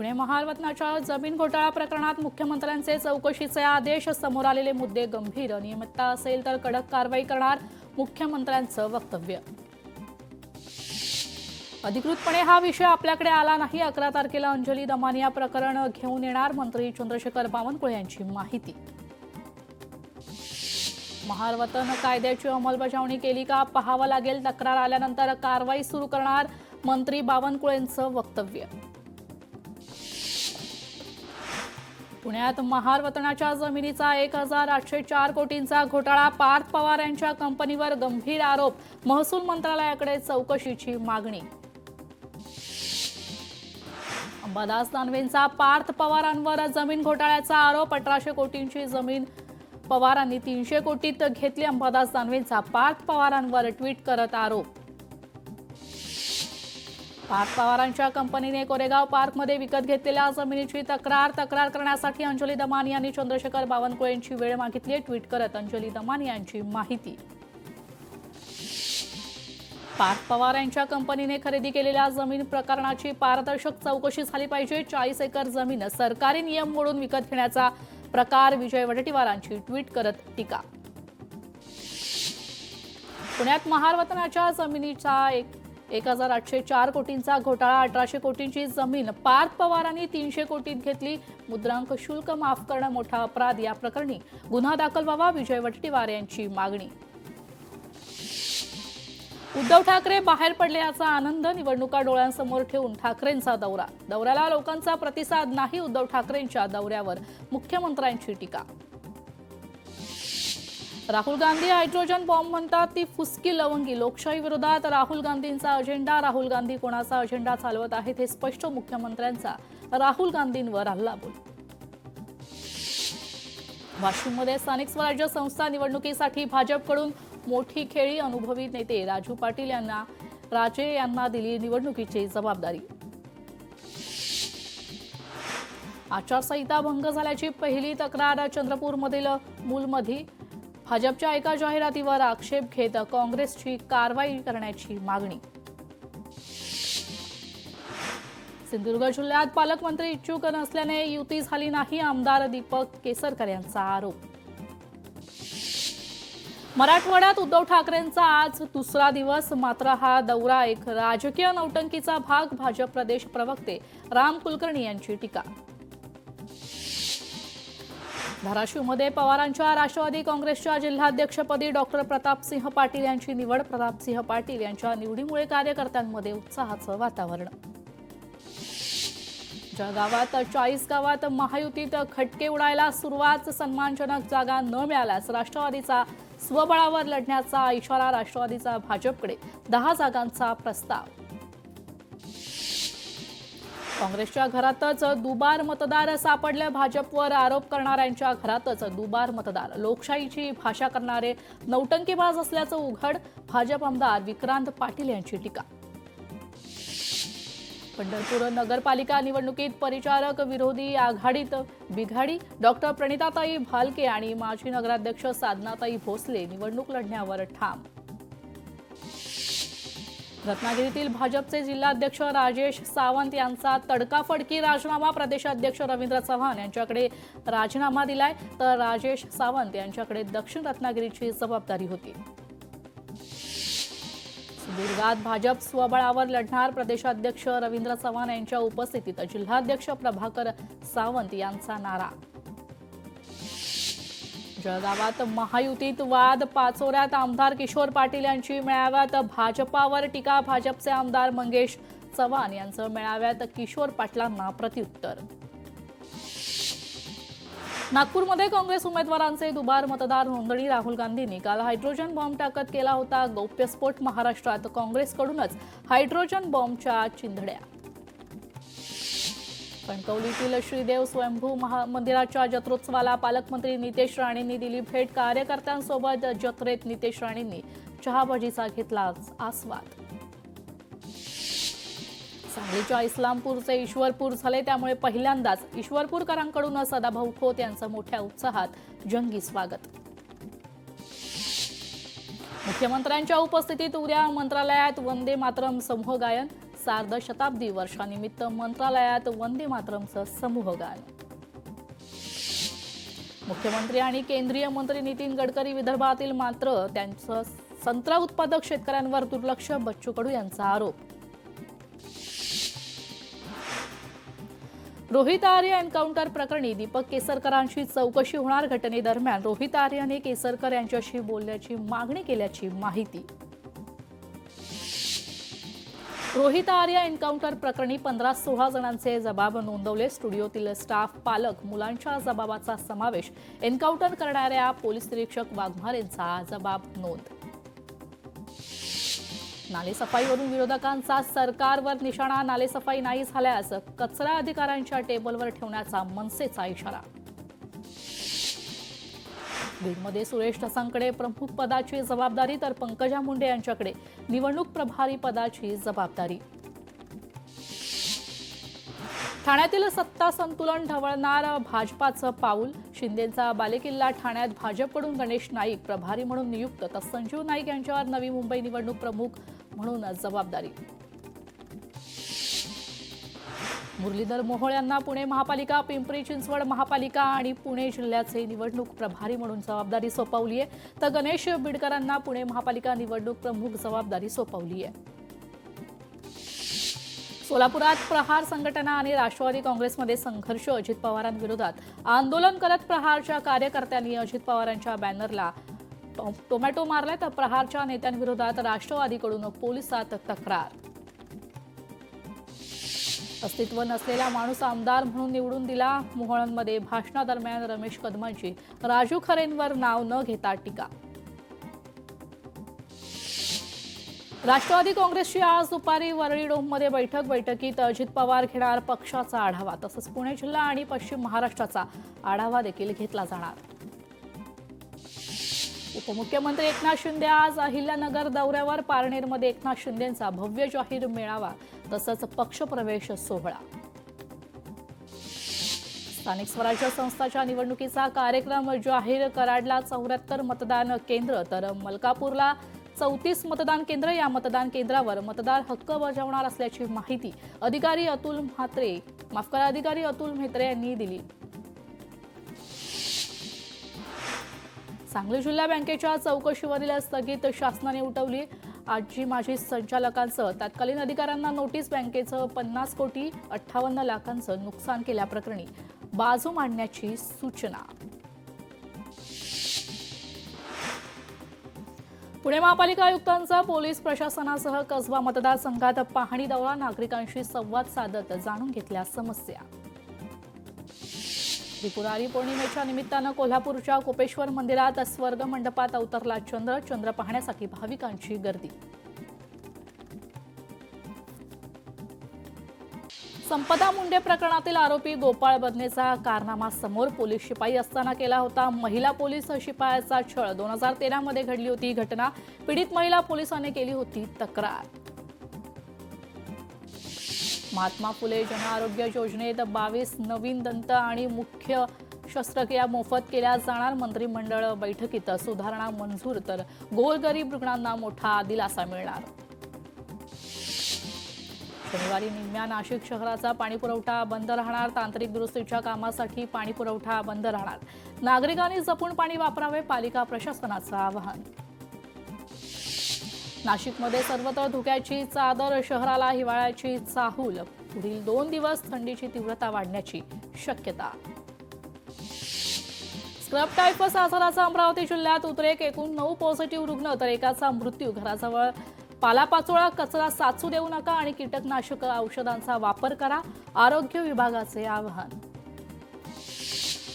पुणे महारत्नाच्या जमीन घोटाळा प्रकरणात मुख्यमंत्र्यांचे चौकशीचे आदेश. समोर आलेले मुद्दे गंभीर, अनियमितता असेल तर कडक कारवाई करणार, मुख्यमंत्र्यांचं वक्तव्य. अधिकृतपणे हा विषय आपल्याकडे आला नाही. 11 तारखेला अंजली दमानिया प्रकरण घेऊन येणार, मंत्री चंद्रशेखर बावनकुळे यांची माहिती. महारवतन कायद्याची अंमलबजावणी केली का पाहावं लागेल, तक्रार आल्यानंतर कारवाई सुरू करणार, मंत्री बावनकुळेंचं वक्तव्य. पुण्यात महारवतनाच्या जमिनीचा 1804 कोटींचा घोटाळा. पार्थ पवार यांच्या कंपनीवर गंभीर आरोप, महसूल मंत्रालयाकडे चौकशीची मागणी. अंबादास दानवेंचा पार्थ पवारांवर जमीन घोटाळ्याचा आरोप. 1800 कोटींची जमीन पवारांनी 300 कोटीत घेतली. अंबादास दानवेंचा पार्थ पवारांवर ट्विट करत आरोप. पार्थ पवारांच्या कंपनीने कोरेगाव पार्कमध्ये विकत घेतलेल्या जमिनीची तक्रार करण्यासाठी अंजली दमानिया यांनी चंद्रशेखर बावनकुळे यांची वेळ मागितली. ट्विट करत अंजली दमानिया यांची माहिती. पार्थ पवार यांच्या कंपनीने खरेदी केलेल्या जमीन प्रकरणाची पारदर्शक चौकशी झाली पाहिजे. 40 एकर जमीन सरकारी नियम मोडून विकत घेण्याचा प्रकार. विजय वडेट्टीवारांची ट्विट करत टीका. पुण्यात महारवतनाच्या जमिनीचा 1804 कोटींचा घोटाळा. 1800 कोटींची जमीन पार्थ पवारांनी 300 कोटीत घेतली. मुद्रांक शुल्क माफ करणं मोठा अपराध. या प्रकरणी गुन्हा दाखल व्हावा, विजय वडेट्टीवार यांची मागणी. उद्धव ठाकरे बाहेर पडल्याचा आनंद. निवडणुका डोळ्यांसमोर ठेवून ठाकरेंचा दौऱ्याला लोकांचा प्रतिसाद नाही. उद्धव ठाकरेंच्या दौऱ्यावर मुख्यमंत्र्यांची टीका. राहुल गांधी हायड्रोजन बॉम्ब म्हणतात ती फुसकी लवंगी. लोकशाही विरोधात राहुल गांधींचा अजेंडा. राहुल गांधी कोणाचा अजेंडा चालवत आहेत हे स्पष्ट. मुख्यमंत्र्यांचा राहुल गांधींवर हल्लाबोल. वाशिममध्ये स्थानिक स्वराज्य संस्था निवडणुकीसाठी भाजपकडून मोठी खेळी. अनुभवी नेते राजू पाटील राजे यांना दिली निवडणुकीची जबाबदारी. आचारसंहिता भंग झाल्याची पहिली तक्रार. चंद्रपूरमधील मूलमध्ये भाजपच्या एका जाहिरातीवर आक्षेप घेत काँग्रेसची कारवाई करण्याची मागणी. सिंधुदुर्ग जिल्ह्यात पालकमंत्री इच्छुक नसल्याने युती झाली नाही. आमदार दीपक केसरकर यांचा आरोप. मराठवाड्यात उद्धव ठाकरेंचा आज दुसरा दिवस. मात्र हा दौरा एक राजकीय नौटंकीचा भाग. भाजप प्रदेश प्रवक्ते राम कुलकर्णी यांची टीका. धाराशिवमध्ये पवारांच्या राष्ट्रवादी काँग्रेसच्या जिल्हाध्यक्षपदी डॉक्टर प्रतापसिंह पाटील यांची निवड. प्रतापसिंह पाटील यांच्या निवडीमुळे कार्यकर्त्यांमध्ये उत्साहाचं वातावरण. जळगावात 40 गावात महायुतीत खटके उडायला सुरुवात. सन्मानजनक जागा न मिळाल्यास राष्ट्रवादीचा स्वबळावर लढण्याचा इशारा. राष्ट्रवादीचा भाजपकडे 10 जागांचा प्रस्ताव. काँग्रेसच्या घरातच दुबार मतदार सापडले. भाजपवर आरोप करणाऱ्यांच्या घरातच दुबार मतदार. लोकशाहीची भाषा करणारे नौटंकीबाज असल्याचं उघड. भाजप आमदार विक्रांत पाटील यांची टीका. पंढरपूर नगरपालिका निवडणुकीत परिचारक विरोधी आघाडीत बिघाडी. डॉक्टर प्रणिताताई भालके आणि माजी नगराध्यक्ष साधनाताई भोसले निवडणूक लढण्यावर ठाम. रत्नागिरीतील भाजपचे जिल्हाध्यक्ष राजेश सावंत यांचा तडकाफडकी राजीनामा. प्रदेशाध्यक्ष रवींद्र चव्हाण यांच्याकडे राजीनामा दिलाय, तर राजेश सावंत यांच्याकडे दक्षिण रत्नागिरीची जबाबदारी होती. सिंधुदुर्गात भाजप स्वबळावर लढणार. प्रदेशाध्यक्ष रवींद्र चव्हाण यांच्या उपस्थितीत जिल्हाध्यक्ष प्रभाकर सावंत यांचा नारा. जळगावात महायुतीत वाद. पाचोऱ्यात आमदार किशोर पाटील यांची मेळाव्यात भाजपावर टीका. भाजपचे आमदार मंगेश चव्हाण यांचं मेळाव्यात किशोर पाटलांना प्रत्युत्तर. नागपूरमध्ये काँग्रेस उमेदवारांचे दुबार मतदार नोंदणी. राहुल गांधींनी काल हायड्रोजन बॉम्ब टाकत केला होता गौप्यस्फोट. महाराष्ट्रात काँग्रेसकडूनच हायड्रोजन बॉम्बच्या चिंधड्या. कणकवलीतील श्रीदेव स्वयंभू मंदिराच्या जत्रोत्सवाला पालकमंत्री नितेश राणेंनी दिली भेट. कार्यकर्त्यांसोबत जत्रेत नितेश राणेंनी चहाभजीचा घेतला आस्वाद. सांगलीच्या इस्लामपूरचे ईश्वरपूर झाले, त्यामुळे पहिल्यांदाच ईश्वरपूरकरांकडून सदाभाऊ खोत यांचं मोठ्या उत्साहात जंगी स्वागत. मुख्यमंत्र्यांच्या उपस्थितीत उद्या मंत्रालयात वंदे मातरम समूह गायन. सार्ध शताब्दी वर्षानिमित्त मंत्रालयात वंदे मातरमचं समूहगान. मुख्यमंत्री आणि केंद्रीय मंत्री नितीन गडकरी विदर्भातील मात्र त्यांचं संत्रा उत्पादक शेतकऱ्यांवर दुर्लक्ष, बच्चू कडू यांचा आरोप. रोहित आर्य एन्काउंटर प्रकरणी दीपक केसरकरांची चौकशी होणार. घटनेदरम्यान रोहित आर्यने केसरकर यांच्याशी बोलण्याची मागणी केल्याची माहिती. रोहित आर्य एन्काउंटर प्रकरणी 15-16 जणांचे जबाब नोंदवले. स्टुडिओतील स्टाफ, पालक, मुलांच्या जबाबाचा समावेश. एन्काउंटर करणाऱ्या पोलीस निरीक्षक वाघमारेंचा जबाब नोंद. नालेसफाईवरून विरोधकांचा सरकारवर निशाणा. नालेसफाई नाही झाल्यास कचरा अधिकाऱ्यांच्या टेबलवर ठेवण्याचा मनसेचा इशारा. बीडमध्ये सुरेश ढसांकडे प्रमुख पदाची जबाबदारी तर पंकजा मुंडे यांच्याकडे निवडणूक प्रभारी पदाची जबाबदारी. ठाण्यातील सत्ता संतुलन ढवळणार भाजपाचं पाऊल. शिंदेचा बालेकिल्ला ठाण्यात. भाजपकडून गणेश नाईक प्रभारी म्हणून नियुक्त तर संजीव नाईक यांच्यावर नवी मुंबई निवडणूक प्रमुख म्हणून जबाबदारी. मुरलीधर मोहोळ यांना पुणे महापालिका, पिंपरी चिंचवड महापालिका आणि पुणे जिल्ह्याचे निवडणूक प्रभारी म्हणून जबाबदारी सोपवली आहे. तर गणेश बिडकरांना पुणे महापालिका निवडणूक प्रमुख जबाबदारी सोपवली आहे. सोलापुरात प्रहार संघटना आणि राष्ट्रवादी काँग्रेसमध्ये संघर्ष. अजित पवारांविरोधात आंदोलन करत प्रहारच्या कार्यकर्त्यांनी अजित पवारांच्या बॅनरला टोमॅटो मारलाय. तर प्रहारच्या नेत्यांविरोधात राष्ट्रवादीकडून पोलिसात तक्रार. अस्तित्व नसलेला माणूस आमदार म्हणून निवडून दिला. मोहोळमध्ये भाषणादरम्यान रमेश कदमांची राजू खरेंवर नाव न घेता टीका. राष्ट्रवादी काँग्रेसची आज दुपारी वरळी डोममध्ये बैठकीत अजित पवार घेणार पक्षाचा आढावा. तसंच पुणे जिल्हा आणि पश्चिम महाराष्ट्राचा आढावा देखील घेतला जाणार. उपमुख्यमंत्री एकनाथ शिंदे आज अहिल्यानगर दौऱ्यावर. पारनेरमध्ये एकनाथ शिंदेंचा भव्य जाहीर मेळावा तसंच पक्षप्रवेश सोहळा. स्थानिक स्वराज्य संस्थांच्या निवडणुकीचा कार्यक्रम जाहीर. कराडला 74 मतदान केंद्र तर मलकापूरला 34 मतदान केंद्र. या मतदान केंद्रावर मतदार हक्क बजावणार असल्याची माहिती अधिकारी अतुल म्हेत्रे यांनी दिली. सांगली जिल्हा बँकेच्या चौकशीवरील स्थगित शासनाने उठवली. आजी माजी संचालकांसह तत्कालीन अधिकाऱ्यांना नोटीस. बँकेचं 50 कोटी 58 लाखांचं नुकसान केल्याप्रकरणी बाजू मांडण्याची सूचना. पुणे महापालिका आयुक्तांचा पोलीस प्रशासनासह कसबा मतदारसंघात पाहणी दौरा. नागरिकांशी संवाद साधत जाणून घेतल्या समस्या. त्रिपुरारी पौर्णिमेच्या निमित्तानं कोल्हापूरच्या कोपेश्वर मंदिरात स्वर्ग मंडपात अवतरला चंद्र पाहण्यासाठी भाविकांची गर्दी. संपदा मुंडे प्रकरणातील आरोपी गोपाळ बदनेचा कारनामा समोर. पोलीस शिपाई असताना केला होता महिला पोलीस शिपायाचा छळ. 2013 मध्ये घडली होती घटना. पीडित महिला पोलिसांनी केली होती तक्रार. महात्मा फुले जन आरोग्य योजनेत 22 नवीन दंत आणि मुख्य शस्त्रक्रिया मोफत केल्या जाणार. मंत्रिमंडळ बैठकीत सुधारणा मंजूर तर गोरगरीब रुग्णांना मोठा दिलासा मिळणार. शनिवारी निम्म्या नाशिक शहराचा पाणीपुरवठा बंद राहणार. तांत्रिक दुरुस्तीच्या कामासाठी पाणीपुरवठा बंद राहणार. नागरिकांनी जपून पाणी वापरावे, पालिका प्रशासनाचं आवाहन. नाशिकमध्ये सर्वत्र धुक्याची चादर. शहराला हिवाळ्याची चाहूल. पुढील 2 दिवस थंडीची तीव्रता वाढण्याची शक्यता. स्क्रब टायफस आजाराचा अमरावती जिल्ह्यात उद्रेक. एकूण 9 पॉझिटिव्ह रुग्ण तर एकाचा मृत्यू. घराजवळ पालापाचोळा कचरा साचू देऊ नका आणि कीटकनाशक औषधांचा वापर करा, आरोग्य विभागाचे आवाहन.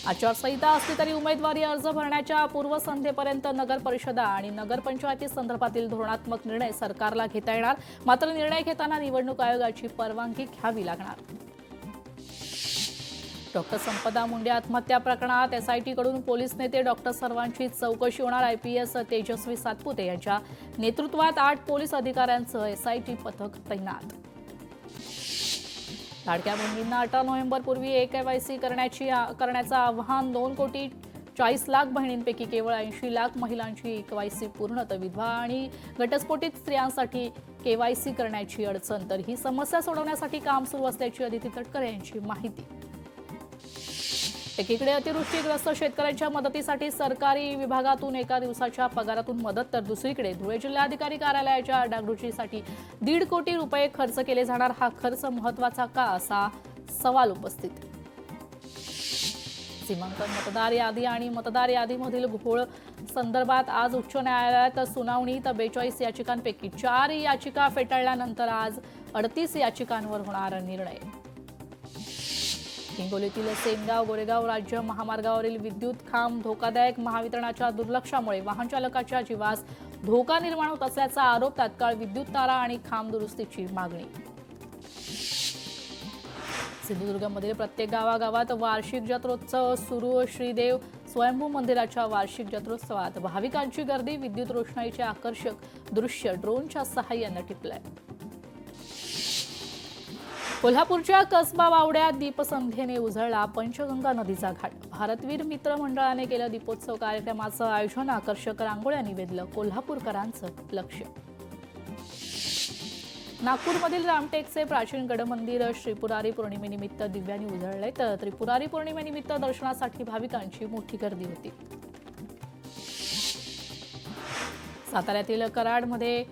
आचारसंहिता असली तरी उमेदवारी अर्ज भरण्याच्या पूर्वसंध्येपर्यंत नगर परिषदा आणि नगरपंचायती संदर्भातील धोरणात्मक निर्णय सरकारला घेता येणार. मात्र निर्णय घेताना निवडणूक आयोगाची परवानगी घ्यावी लागणार. डॉक्टर संपदा मुंडे आत्महत्या प्रकरणात एसआयटीकडून पोलीस नेते डॉक्टर सर्वांची चौकशी होणार. आयपीएस तेजस्वी सातपुते यांच्या नेतृत्वात 8 पोलीस अधिकाऱ्यांचं एसआयटी पथक तैनात. लाडक्या बहिणींना 18 नोव्हेंबरपूर्वी केवायसी करण्याचं आवाहन. 2 कोटी 40 लाख बहिणींपैकी केवळ 80 लाख महिलांची KYC पूर्ण, तर विधवा आणि घटस्फोटित स्त्रियांसाठी KYC करण्याची अडचण. तर ही समस्या सोडवण्यासाठी काम सुरू असल्याची अदिती तटकरे यांची माहिती. एकीकडे अतिवृष्टीग्रस्त शेतकऱ्यांच्या मदतीसाठी सरकारी विभागातून एका दिवसाच्या पगारातून मदत, तर दुसरीकडे धुळे जिल्हाधिकारी कार्यालयाच्या डागडुजीसाठी 1.5 कोटी रुपये खर्च केले जाणार. हा खर्च महत्त्वाचा का, असा सवाल उपस्थित. सीमांकन मतदार यादी आणि मतदार यादीमधील घोळ संदर्भात आज उच्च न्यायालयात सुनावणी. तर 42 याचिकांपैकी 4 याचिका फेटाळल्यानंतर आज 38 याचिकांवर होणार निर्णय. हिंगोलीतील सेनगाव गोरेगाव राज्य महामार्गावरील विद्युत खांब धोकादायक, महावितरणाच्या दुर्लक्षामुळे वाहन चालकाच्या जीवास धोका निर्माण होत असल्याचा आरोप. तात्काळ विद्युत तारा आणि खांब दुरुस्तीची मागणी. सिंधुदुर्गमधील प्रत्येक गावागावात वार्षिक जत्रोत्सव सुरू. श्रीदेव स्वयंभू मंदिराच्या वार्षिक जत्रोत्सवात भाविकांची गर्दी. विद्युत रोषणाईचे आकर्षक दृश्य ड्रोनच्या सहाय्याने टिपलंय. कोल्हापूरच्या कसबा वावड्यात दीपसंध्येने उजळला पंचगंगा नदीचा घाट. भारतवीर मित्र मंडळाने केलं दीपोत्सव कार्यक्रमाचं आयोजन. आकर्षक रांगोळ्यांनी वेधलं कोल्हापूरकरांचं लक्ष. नागपूरमधील रामटेकचे प्राचीन गडमंदिर श्रीपुरारी पौर्णिमेनिमित्त दिव्यांनी उजळले. तर त्रिपुरारी पौर्णिमेनिमित्त दर्शनासाठी भाविकांची मोठी गर्दी होती. साताऱ्यातील कराडमध्ये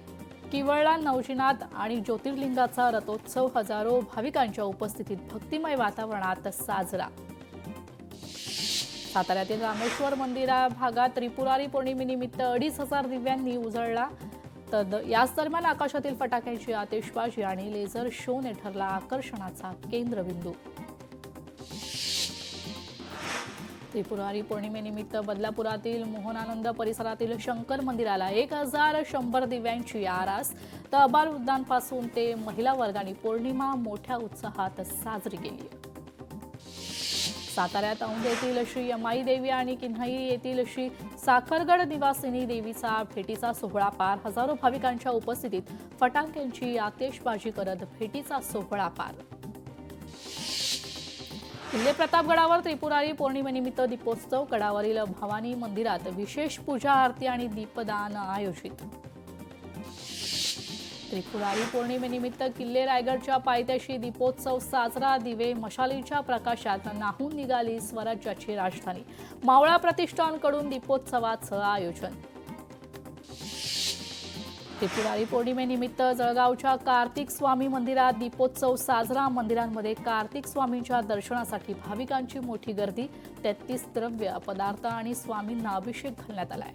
किवळला नवजीनाथ आणि ज्योतिर्लिंगाचा रथोत्सव हजारो भाविकांच्या उपस्थितीत भक्तिमय वातावरणात साजरा. साताऱ्यातील रामेश्वर मंदिरा भागात त्रिपुरारी पौर्णिमेनिमित्त 2,500 दिव्यांनी उजळला. तर याच दरम्यान आकाशातील फटाक्यांची आतिषबाजी आणि लेझर शोने ठरला आकर्षणाचा केंद्रबिंदू. त्रिपुरारी पौर्णिमेनिमित्त बदलापुरातील मोहनानंद परिसरातील शंकर मंदिराला 1,100 दिव्यांची आरास. तर अबालवृद्धांपासून ते महिला वर्गाने पौर्णिमा मोठ्या उत्साहात साजरी केली. साताऱ्यात औंध येथील श्री यमाई देवी आणि किन्हई येथील श्री साखरगड निवासिनी देवीचा भेटीचा सोहळा पार. हजारो भाविकांच्या उपस्थितीत फटाक्यांची आतिषबाजी करत भेटीचा सोहळा पार. किल्ले प्रतापगडावर त्रिपुरारी पौर्णिमेनिमित्त दीपोत्सव. गडावरील भवानी मंदिरात विशेष पूजा आरती आणि दीपदान आयोजित. त्रिपुरारी पौर्णिमेनिमित्त किल्ले रायगडच्या पायथ्याशी दीपोत्सव साजरा. दिवे मशालीच्या प्रकाशात नाहून निघाली स्वराज्याची राजधानी. मावळा प्रतिष्ठानकडून दीपोत्सवाचं आयोजन. त्रिपुरारी पौर्णिमेनिमित्त जळगावच्या कार्तिक स्वामी मंदिरात दीपोत्सव साजरा. मंदिरांमध्ये कार्तिक स्वामींच्या दर्शनासाठी भाविकांची मोठी गर्दी. 33 द्रव्य पदार्थ आणि स्वामींना अभिषेक घालण्यात आलाय.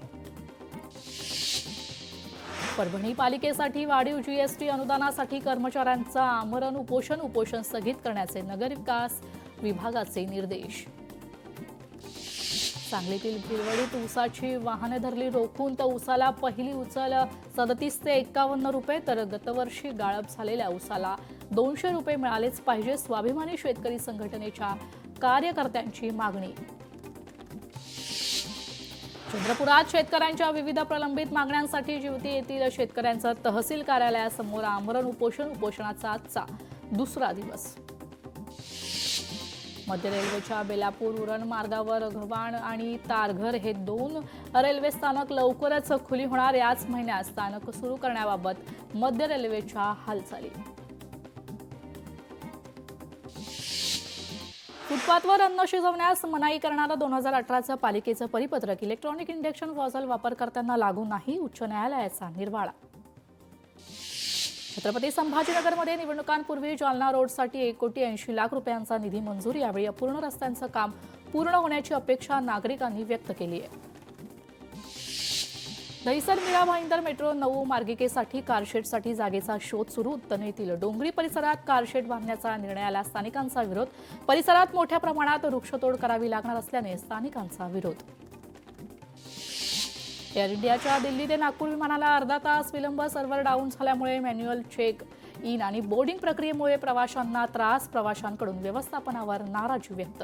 परभणी पालिकेसाठी वाढीव GST अनुदानासाठी कर्मचाऱ्यांचं आमरण उपोषण स्थगित करण्याचे नगरविकास विभागाचे निर्देश. सांगलीतील भिलवडीत ऊसाची वाहने धरली रोखून. तर ऊसाला पहिली उचल 37 ते 51 रुपये. तर गतवर्षी गाळप झालेल्या ऊसाला 200 रुपये मिळालेच पाहिजे. स्वाभिमानी शेतकरी संघटनेच्या कार्यकर्त्यांची मागणी. चंद्रपुरात शेतकऱ्यांच्या विविध प्रलंबित मागण्यांसाठी जिवती येथील शेतकऱ्यांचं तहसील कार्यालयासमोर आमरण उपोषणाचा आजचा दुसरा दिवस. मध्य रेल्वेच्या बेलापूर उरण मार्गावर गव्हाण आणि तारघर हे 2 रेल्वे स्थानक लवकरच खुली होणार. याच महिन्यात स्थानक सुरू करण्याबाबत मध्य रेल्वेच्या हालचाली. फुटपाथवर अन्न शिजवण्यास मनाई करणारं 2018चं पालिकेचं परिपत्रक इलेक्ट्रॉनिक इंडक्शन नॉझल वापरकर्त्यांना लागू नाही. उच्च न्यायालयाचा निर्वाळा. छत्रपती संभाजीनगरमध्ये निवडणुकांपूर्वी जालना रोडसाठी 1,80,00,000 रुपयांचा निधी मंजूर. यावेळी अपूर्ण रस्त्यांचं काम पूर्ण होण्याची अपेक्षा नागरिकांनी व्यक्त केली आहे. दहिसर मीरा भाईंदर मेट्रो 9 मार्गिकेसाठी कारशेडसाठी जागेचा शोध सुरू. उत्तर येथील डोंगरी परिसरात कारशेड बांधण्याचा निर्णयाला स्थानिकांचा विरोध. परिसरात मोठ्या प्रमाणात वृक्षतोड करावी लागणार असल्याने स्थानिकांचा विरोध. एअर इंडियाच्या दिल्ली ते नागपूर विमानाला अर्धा तास विलंब. सर्व्हर डाऊन झाल्यामुळे मॅन्युअल चेक इन आणि बोर्डिंग प्रक्रियेमुळे प्रवाशांना त्रास. प्रवाशांकडून व्यवस्थापनावर नाराजी व्यक्त.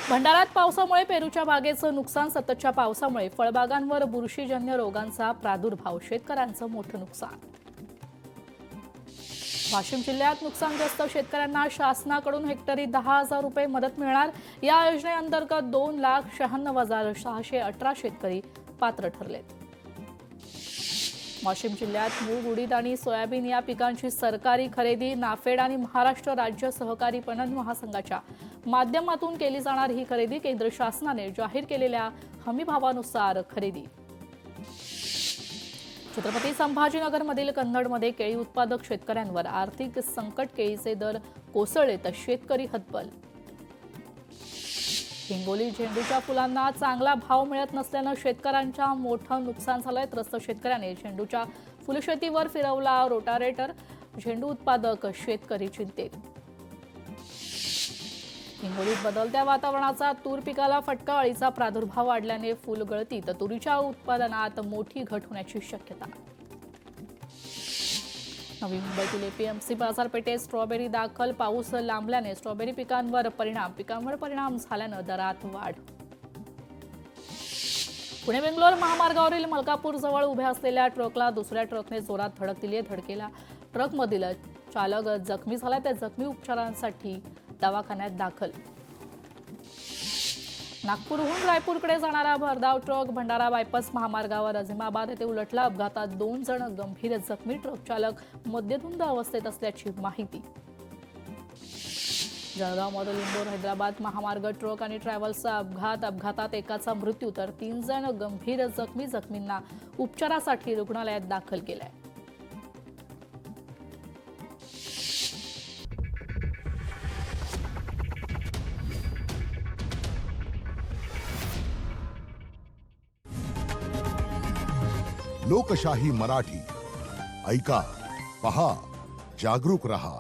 भंडारात पावसामुळे पेरूच्या बागेचं नुकसान. सततच्या पावसामुळे फळबागांवर बुरशीजन्य रोगांचा प्रादुर्भाव. शेतकऱ्यांचं मोठं नुकसान. वाशिम जिल्ह्यात नुकसानग्रस्त शेतकऱ्यांना शासनाकडून हेक्टरी 10,000 रुपये मदत मिळणार। या योजनेअंतर्गत 2,96,618 शेतकरी पात्र ठरलेत। वाशिम जिल्ह्यात मूग, उडीद आणि सोयाबीन या पिकांची सरकारी खरेदी नाफेड आणि महाराष्ट्र राज्य सहकारी पणन महासंघाच्या माध्यमातून केली जाणार। ही खरेदी केंद्र शासनाने जाहीर केलेल्या हमीभावानुसार खरेदी। छत्रपती संभाजीनगरमधील कन्नडमध्ये केळी उत्पादक शेतकऱ्यांवर आर्थिक संकट, केळीचे दर कोसळले तर शेतकरी हतबल। हिंगोली झेंडूच्या फुलांना चांगला भाव मिळत नसल्याने शेतकऱ्यांच्या मोठं नुकसान झालंय। त्रस्त शेतकऱ्याने झेंडूच्या फुलशेतीवर फिरवला रोटारेटर, झेंडू उत्पादक शेतकरी चिंतेत। हिंगोलीत बदलत्या वातावरणाचा तूर पिकाला फटका, अळीचा प्रादुर्भाव वाढल्याने फुल गळती तर तुरीच्या उत्पादनात मोठी घट होण्याची शक्यता। नवी मुंबईतील एपीएमसी बाजारपेठेत स्ट्रॉबेरी दाखल, पाऊस लांबल्याने स्ट्रॉबेरी पिकांवर परिणाम झाल्याने दरात वाढ। पुणे बेंगलोर महामार्गावरील मलकापूर जवळ उभ्या असलेल्या ट्रकला दुसऱ्या ट्रकने जोरात धडक दिली आहे। धडकेला ट्रकमधील चालक जखमी झाला, त्या जखमी उपचारांसाठी दवाखान्यात दाखल। नागपूरहून रायपूरकडे जाणारा भरधाव ट्रक भंडारा बायपास महामार्गावर अझिमाबाद येथे उलटला। अपघातात 2 जण गंभीर जखमी, ट्रक चालक मद्यधुंद अवस्थेत असल्याची माहिती। जळगावमधील इंदोर हैदराबाद महामार्ग ट्रक आणि ट्रॅव्हल्सचा अपघातात एकाचा मृत्यू तर 3 जण गंभीर जखमी, जखमींना उपचारासाठी रुग्णालयात दाखल केलंय। लोकशाही मराठी ऐका, पहा, जागरूक रहा।